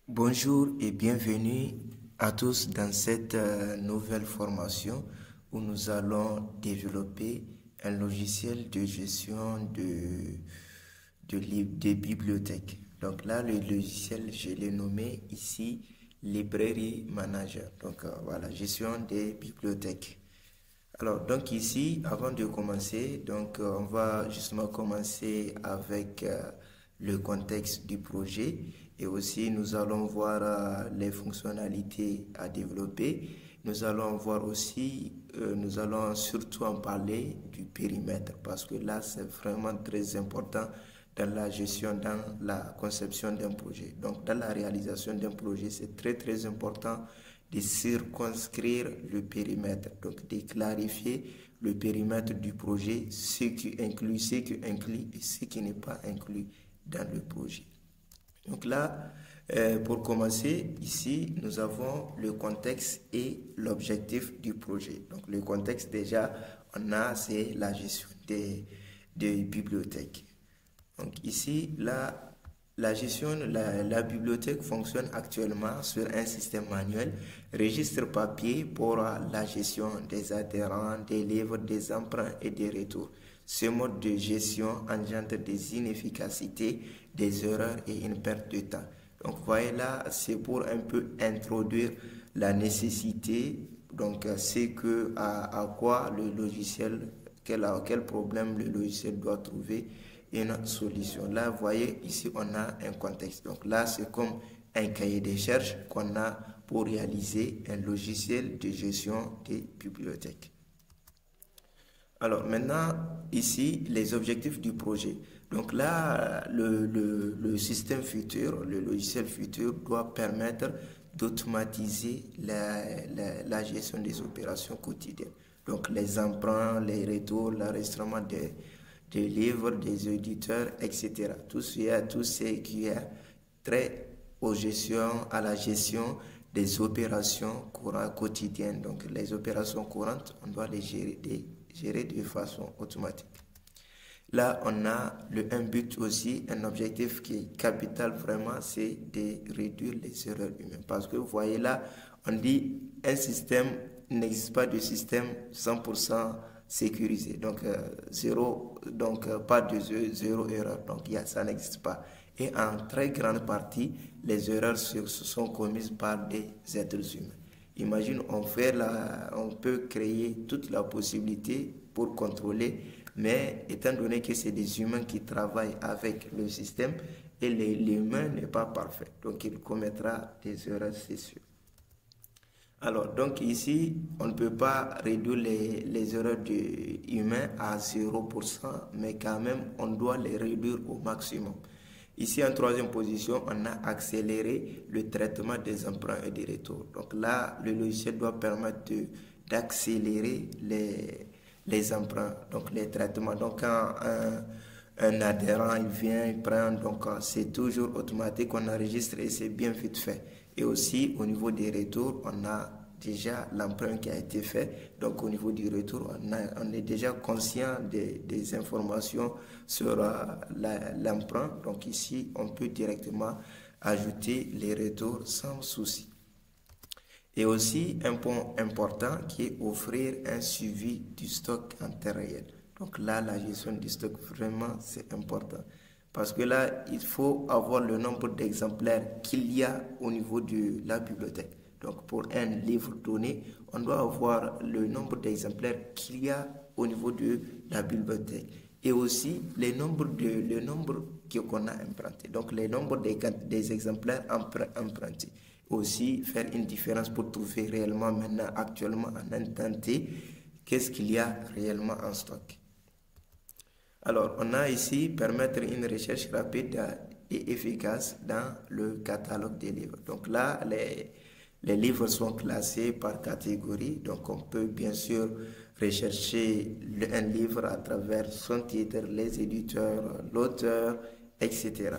Bonjour et bienvenue à tous dans cette nouvelle formation où nous allons développer un logiciel de gestion de bibliothèques. Donc là, le logiciel, je l'ai nommé ici Library Manager. Donc voilà, gestion des bibliothèques. Alors, donc ici, avant de commencer, on va justement commencer avec le contexte du projet et aussi nous allons voir les fonctionnalités à développer. Nous allons voir aussi, nous allons surtout en parler du périmètre parce que là, c'est vraiment très important dans la gestion, dans la conception d'un projet. Donc, dans la réalisation d'un projet, c'est très important de circonscrire le périmètre, donc de clarifier le périmètre du projet, ce qui inclut et ce qui n'est pas inclus dans le projet. Donc là, pour commencer, ici, nous avons le contexte et l'objectif du projet. Donc le contexte déjà, c'est la gestion des bibliothèques. Donc ici, la bibliothèque fonctionne actuellement sur un système manuel, registre papier pour la gestion des adhérents, des livres, des emprunts et des retours. Ce mode de gestion engendre des inefficacités, des erreurs et une perte de temps. Donc, vous voyez là, c'est pour un peu introduire la nécessité, donc c'est à quoi le logiciel, quel problème le logiciel doit trouver une solution. Là, vous voyez, ici, on a un contexte. Donc là, c'est comme un cahier des charges qu'on a pour réaliser un logiciel de gestion des bibliothèques. Alors maintenant, ici, les objectifs du projet. Donc là, le système futur, le logiciel futur doit permettre d'automatiser la gestion des opérations quotidiennes. Donc les emprunts, les retours, l'enregistrement des livres, des éditeurs, etc. Tout ce qui est très à la gestion des opérations courantes quotidiennes. Donc les opérations courantes, on doit les gérer de façon automatique. Là, on a un but aussi, un objectif qui est capital vraiment, c'est de réduire les erreurs humaines. Parce que vous voyez là, on dit un système, il n'existe pas de système 100% sécurisé. Donc, pas de zéro erreur. Donc, ça n'existe pas. Et en très grande partie, les erreurs se sont commises par des êtres humains. Imagine, on peut créer toute la possibilité pour contrôler, mais étant donné que c'est des humains qui travaillent avec le système, et l'humain n'est pas parfait, donc il commettra des erreurs, c'est sûr. Alors, donc ici, on ne peut pas réduire les erreurs humains à 0%, mais quand même, on doit les réduire au maximum. Ici, en troisième position, on a accéléré le traitement des emprunts et des retours. Donc là, le logiciel doit permettre d'accélérer les emprunts, donc les traitements. Donc quand un adhérent il vient, il prend, donc c'est toujours automatique, on enregistre et c'est bien vite fait. Et aussi, au niveau des retours, on a déjà l'emprunt qui a été fait. Donc au niveau du retour, on est déjà conscient des informations sur l'emprunt. Donc ici, on peut directement ajouter les retours sans souci. Et aussi, un point important qui est offrir un suivi du stock en temps réel. Donc là, la gestion du stock, vraiment, c'est important. Parce que là, il faut avoir le nombre d'exemplaires qu'il y a au niveau de la bibliothèque. Donc pour un livre donné, on doit avoir le nombre d'exemplaires qu'il y a au niveau de la bibliothèque. Et aussi le nombre qu'on a emprunté. Donc le nombre des exemplaires empruntés. Aussi faire une différence pour trouver réellement maintenant, actuellement, en instant T, qu'est-ce qu'il y a réellement en stock. Alors, on a ici permettre une recherche rapide et efficace dans le catalogue des livres. Donc là, les livres sont classés par catégorie. Donc, on peut bien sûr rechercher un livre à travers son titre, les éditeurs, l'auteur, etc.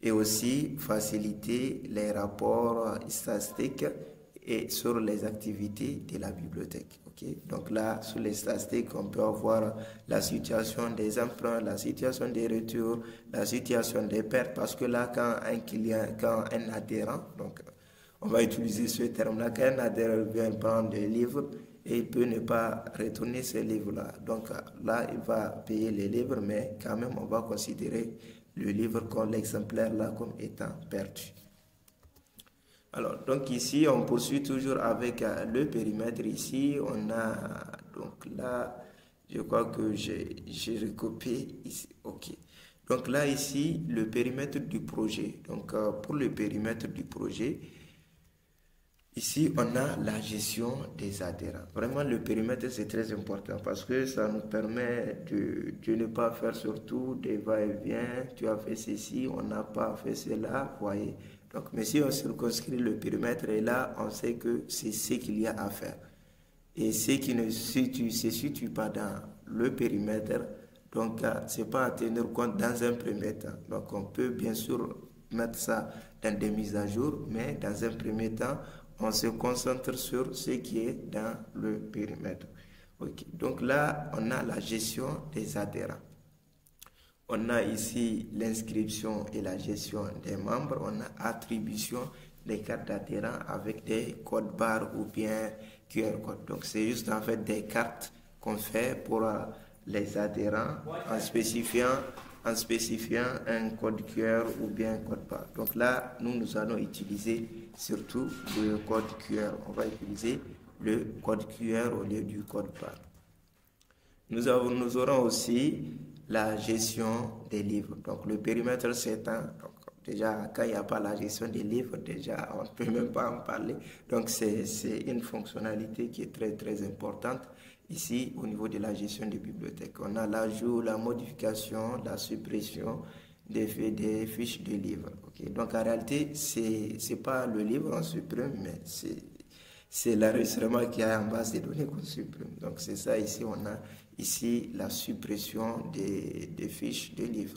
Et aussi faciliter les rapports statistiques et sur les activités de la bibliothèque. Ok. Okay? Donc là, sur les statistiques, on peut avoir la situation des emprunts, la situation des retours, la situation des pertes, parce que là, quand un client, quand un adhérent, donc on va utiliser ce terme-là, quand un adhérent vient prendre des livres, et il peut ne pas retourner ces livres-là. Donc là, il va payer les livres, mais quand même, on va considérer le livre comme l'exemplaire là comme étant perdu. Alors, donc ici, on poursuit toujours avec le périmètre. Ici, on a, donc là, je crois que j'ai recopié ici. OK. Donc là, ici, le périmètre du projet. Donc, pour le périmètre du projet, ici, on a la gestion des adhérents. Vraiment, le périmètre, c'est très important parce que ça nous permet de ne pas faire surtout des va-et-vient. Tu as fait ceci, on n'a pas fait cela, voyez. Donc, mais si on circonscrit le périmètre, et là, on sait que c'est ce qu'il y a à faire. Et ce qui ne se situe pas dans le périmètre, donc ce n'est pas à tenir compte dans un premier temps. Donc, on peut bien sûr mettre ça dans des mises à jour, mais dans un premier temps, on se concentre sur ce qui est dans le périmètre. Okay. Donc là, on a la gestion des adhérents. On a ici l'inscription et la gestion des membres. On a attribution des cartes d'adhérents avec des codes barres ou bien QR code. Donc c'est juste en fait des cartes qu'on fait pour les adhérents en spécifiant un code QR ou bien un code barre. Donc là, nous allons utiliser surtout le code QR. On va utiliser le code QR au lieu du code barre. Nous aurons aussi la gestion des livres. Donc, le périmètre s'étend. Déjà, quand il n'y a pas la gestion des livres, déjà, on ne peut même pas en parler. Donc, c'est une fonctionnalité qui est très, très importante ici au niveau de la gestion des bibliothèques. On a l'ajout, la modification, la suppression des fiches de livres. Okay? Donc, en réalité, ce n'est pas le livre qu'on supprime, mais c'est l'enregistrement qui est en base de données qu'on supprime. Donc, c'est ça ici, on a ici la suppression des fiches de livres.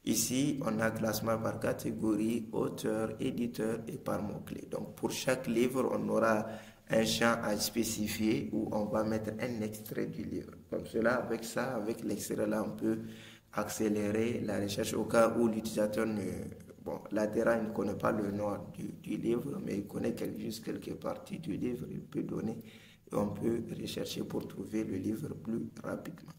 Ici, on a classement par catégorie, auteur, éditeur et par mots-clés. Donc, pour chaque livre, on aura un champ à spécifier où on va mettre un extrait du livre. Comme cela, avec l'extrait là, on peut accélérer la recherche au cas où l'utilisateur l'adhérent ne connaît pas le nom du livre, mais il connaît juste quelques parties du livre, il peut donner et on peut rechercher pour trouver le livre plus rapidement.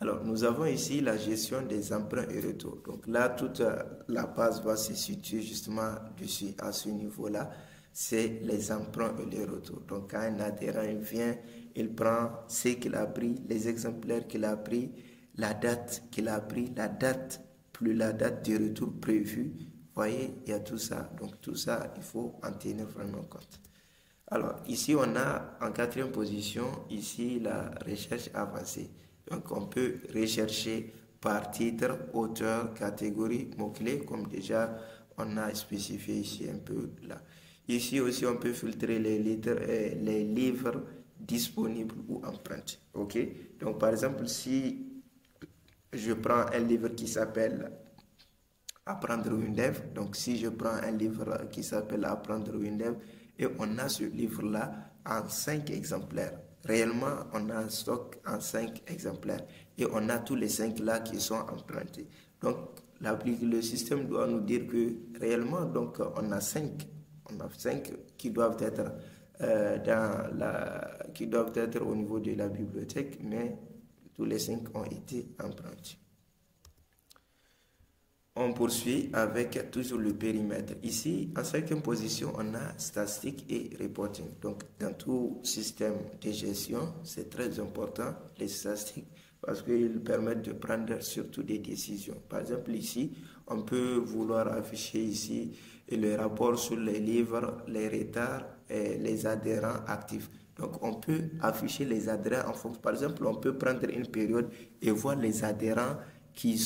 Alors, nous avons ici la gestion des emprunts et retours. Donc là, toute la base va se situer justement dessus, à ce niveau-là. C'est les emprunts et les retours. Donc, quand un adhérent vient, il prend ce qu'il a pris, les exemplaires qu'il a pris, la date qu'il a pris, la date plus la date de retour prévue. Vous voyez, il y a tout ça. Donc, tout ça, il faut en tenir vraiment compte. Alors, ici, on a en quatrième position, ici, la recherche avancée. Donc, on peut rechercher par titre, auteur, catégorie, mots-clés, comme déjà on a spécifié ici un peu là. Ici aussi, on peut filtrer les livres disponibles ou empruntés. OK? Donc, par exemple, si je prends un livre qui s'appelle Apprendre Windev, donc si je prends un livre qui s'appelle Apprendre Windev, et on a ce livre-là en 5 exemplaires. Réellement, on a un stock en 5 exemplaires et on a tous les 5 là qui sont empruntés. Donc, le système doit nous dire que réellement, donc, on a 5 qui doivent être qui doivent être au niveau de la bibliothèque, mais tous les 5 ont été empruntés. On poursuit avec toujours le périmètre. Ici, en 5e position, on a statistique et reporting. Donc, dans tout système de gestion, c'est très important, les statistiques, parce qu'ils permettent de prendre surtout des décisions. Par exemple, ici, on peut vouloir afficher ici le rapport sur les livres, les retards et les adhérents actifs. Donc, on peut afficher les adhérents en fonction. Par exemple, on peut prendre une période et voir les adhérents qui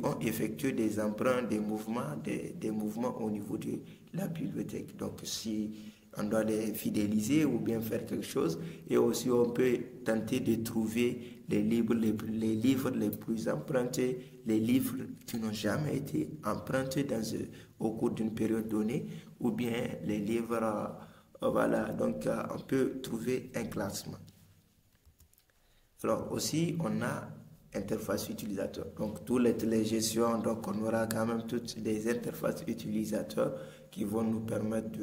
ont effectué des emprunts, des mouvements au niveau de la bibliothèque. Donc, si on doit les fidéliser ou bien faire quelque chose, et aussi on peut tenter de trouver les livres les plus empruntés, les livres qui n'ont jamais été empruntés au cours d'une période donnée, ou bien les livres Voilà, donc on peut trouver un classement. Alors aussi, on a interface utilisateur. Donc, toutes les gestions, donc on aura quand même toutes les interfaces utilisateurs qui vont nous permettre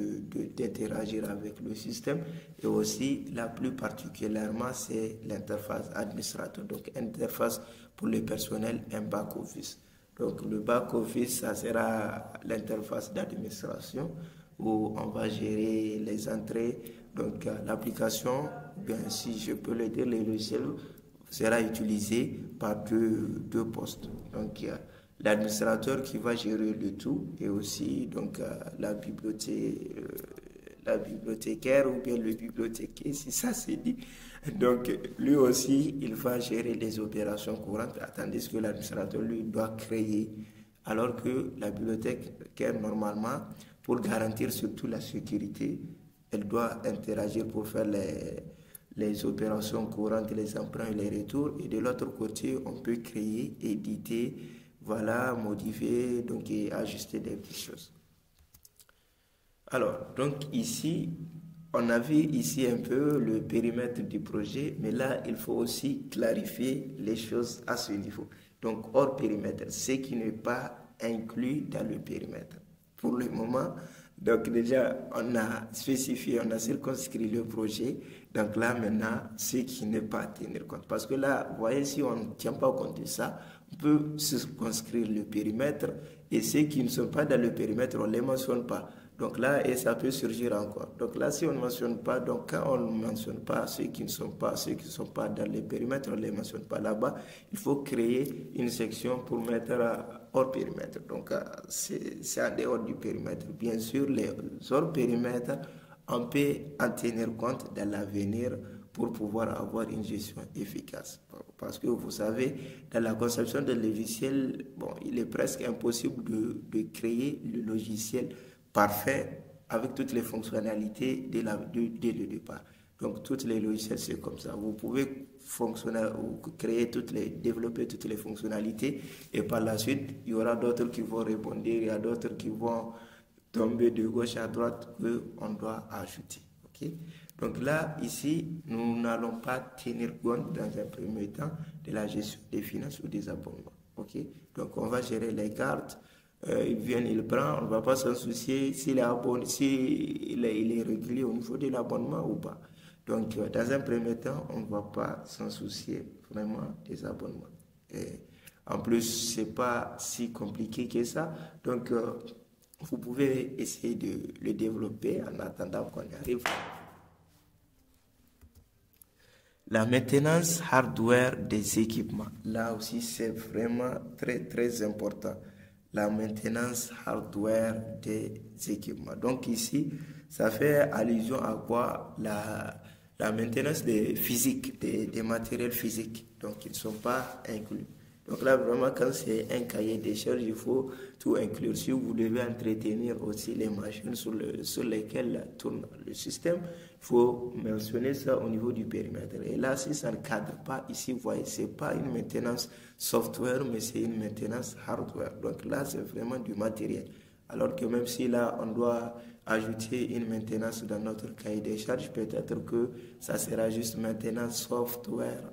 d'interagir avec le système. Et aussi, la plus particulièrement, c'est l'interface administrateur. Donc, interface pour le personnel, un back-office. Donc, le back-office, ça sera l'interface d'administration où on va gérer les entrées. Donc, l'application, bien si je peux le dire, les logiciels sera utilisé par deux postes. Donc, il y a l'administrateur qui va gérer le tout et aussi donc, la bibliothécaire ou bien le bibliothécaire, si ça se dit. Donc, lui aussi, il va gérer les opérations courantes, tandis que l'administrateur, lui, doit créer, alors que la bibliothécaire, normalement, pour garantir surtout la sécurité, elle doit interagir pour faire les opérations courantes, les emprunts et les retours. Et de l'autre côté, on peut créer, éditer, voilà, modifier, donc et ajuster des petites choses. Alors, donc ici, on a vu ici un peu le périmètre du projet, mais là, il faut aussi clarifier les choses à ce niveau. Donc, hors périmètre, ce qui n'est pas inclus dans le périmètre. Pour le moment, donc déjà, on a spécifié, on a circonscrit le projet. Donc là, maintenant, ce qui n'est pas à tenir compte. Parce que là, vous voyez, si on ne tient pas compte de ça, on peut circonscrire le périmètre et ceux qui ne sont pas dans le périmètre, on ne les mentionne pas. Donc là, et ça peut surgir encore. Donc là, si on ne mentionne pas, donc quand on ne mentionne pas ceux qui ne sont pas dans le périmètre, on ne les mentionne pas là-bas, il faut créer une section pour mettre hors périmètre. Donc c'est en dehors du périmètre. Bien sûr, les hors périmètre, on peut en tenir compte dans l'avenir pour pouvoir avoir une gestion efficace. Parce que vous savez, dans la conception de logiciel, bon, il est presque impossible de créer le logiciel parfait avec toutes les fonctionnalités dès le départ. Donc, tous les logiciels, c'est comme ça. Vous pouvez développer toutes les fonctionnalités et par la suite, il y aura d'autres qui vont répondre, il y a d'autres qui vont tomber de gauche à droite qu'on doit ajouter. Okay? Donc là, ici, nous n'allons pas tenir compte dans un premier temps de la gestion des finances ou des abonnements. Okay? Donc, on va gérer les cartes. Il vient, il prend, on ne va pas s'en soucier s'il est abonné, s'il est régulier au niveau de l'abonnement ou pas. Donc, dans un premier temps, on ne va pas s'en soucier vraiment des abonnements. Et en plus, ce n'est pas si compliqué que ça. Donc, vous pouvez essayer de le développer en attendant qu'on y arrive. La maintenance hardware des équipements. Là aussi, c'est vraiment très, très important. La maintenance hardware des équipements. Donc ici, ça fait allusion à quoi? La maintenance des matériels physiques. Donc, ils ne sont pas inclus. Donc là, vraiment, quand c'est un cahier des charges, il faut tout inclure. Si vous devez entretenir aussi les machines sur lesquelles tourne le système, il faut mentionner ça au niveau du périmètre. Et là, si ça ne cadre pas, ici, vous voyez, ce n'est pas une maintenance software, mais c'est une maintenance hardware. Donc là, c'est vraiment du matériel. Alors que même si là, on doit ajouter une maintenance dans notre cahier des charges, peut-être que ça sera juste maintenance software.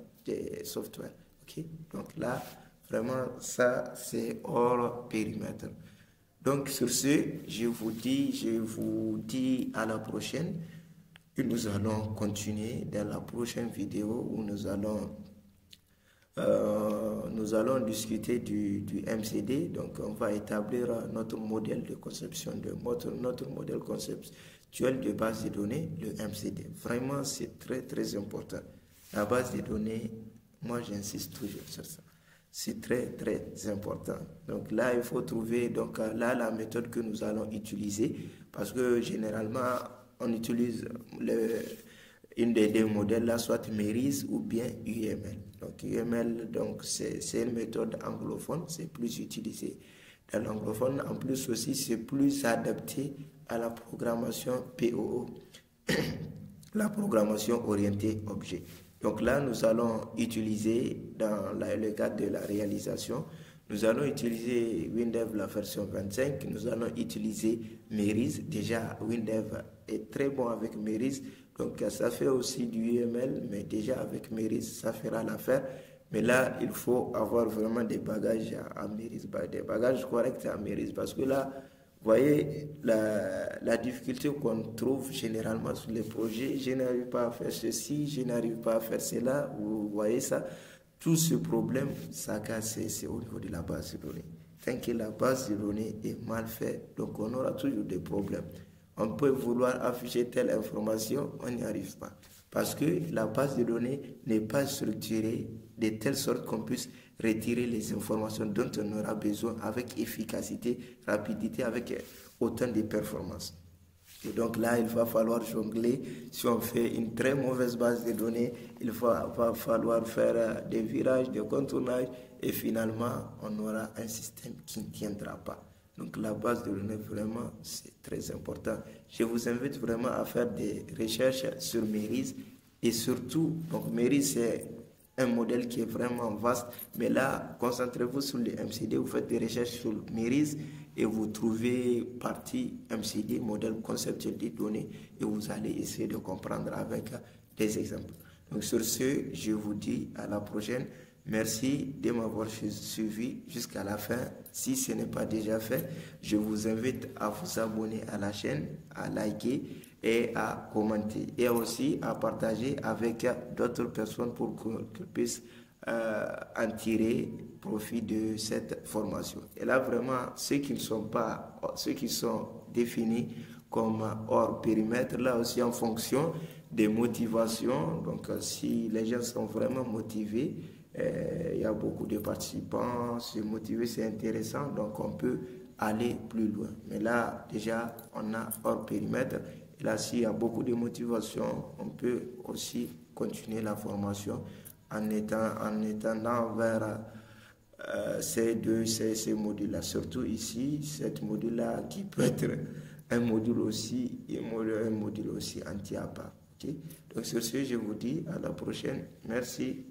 Okay? Donc là, vraiment, ça, c'est hors périmètre. Donc, sur ce, je vous dis à la prochaine. Et nous allons continuer dans la prochaine vidéo où nous allons discuter du MCD. Donc, on va établir notre modèle de conception, notre modèle conceptuel de base de données, le MCD. Vraiment, c'est très, très important. La base de données, moi, j'insiste toujours sur ça. C'est très, très important. Donc là, il faut trouver là la méthode que nous allons utiliser parce que généralement, on utilise une des deux modèles là, soit MERIS ou bien UML. Donc UML, c'est une méthode anglophone, c'est plus utilisé dans l'anglophone. En plus aussi, c'est plus adapté à la programmation POO, la programmation orientée objet. Donc là, nous allons utiliser dans le cadre de la réalisation Nous allons utiliser WinDev la version 25. Nous allons utiliser Merise. Déjà, WinDev est très bon avec Merise. Donc, ça fait aussi du UML, mais déjà avec Merise, ça fera l'affaire. Mais là, il faut avoir vraiment des bagages à Merise, des bagages corrects à Merise. Parce que là, vous voyez la difficulté qu'on trouve généralement sur les projets. Je n'arrive pas à faire ceci, je n'arrive pas à faire cela. Vous voyez ça? Tout ce problème, ça casse, c'est au niveau de la base de données. Tant que la base de données est mal faite, donc on aura toujours des problèmes. On peut vouloir afficher telle information, on n'y arrive pas. Parce que la base de données n'est pas structurée de telle sorte qu'on puisse retirer les informations dont on aura besoin avec efficacité, rapidité, avec autant de performances. Et donc là, il va falloir jongler. Si on fait une très mauvaise base de données, il va falloir faire des virages, des contournages, et finalement, on aura un système qui ne tiendra pas. Donc la base de données, vraiment, c'est très important. Je vous invite vraiment à faire des recherches sur Merise. Et surtout, donc Merise, c'est un modèle qui est vraiment vaste. Mais là, concentrez-vous sur le MCD. Vous faites des recherches sur Merise et vous trouvez partie MCD, modèle conceptuel des données. Et vous allez essayer de comprendre avec des exemples. Donc sur ce, je vous dis à la prochaine. Merci de m'avoir suivi jusqu'à la fin. Si ce n'est pas déjà fait, je vous invite à vous abonner à la chaîne, à liker et à commenter. Et aussi à partager avec d'autres personnes pour qu'ils puissent en tirer profit de cette formation. Et là, vraiment, ceux qui sont définis comme hors périmètre, là aussi en fonction des motivations. Donc, si les gens sont vraiment motivés, il y a beaucoup de participants, se motiver, c'est intéressant, donc on peut aller plus loin. Mais là, déjà, on a hors périmètre. Et là, s'il y a beaucoup de motivation, on peut aussi continuer la formation en étendant vers ces modules-là. Surtout ici, cette module-là qui peut être un module aussi anti-APA. Okay? Donc sur ce, je vous dis à la prochaine. Merci.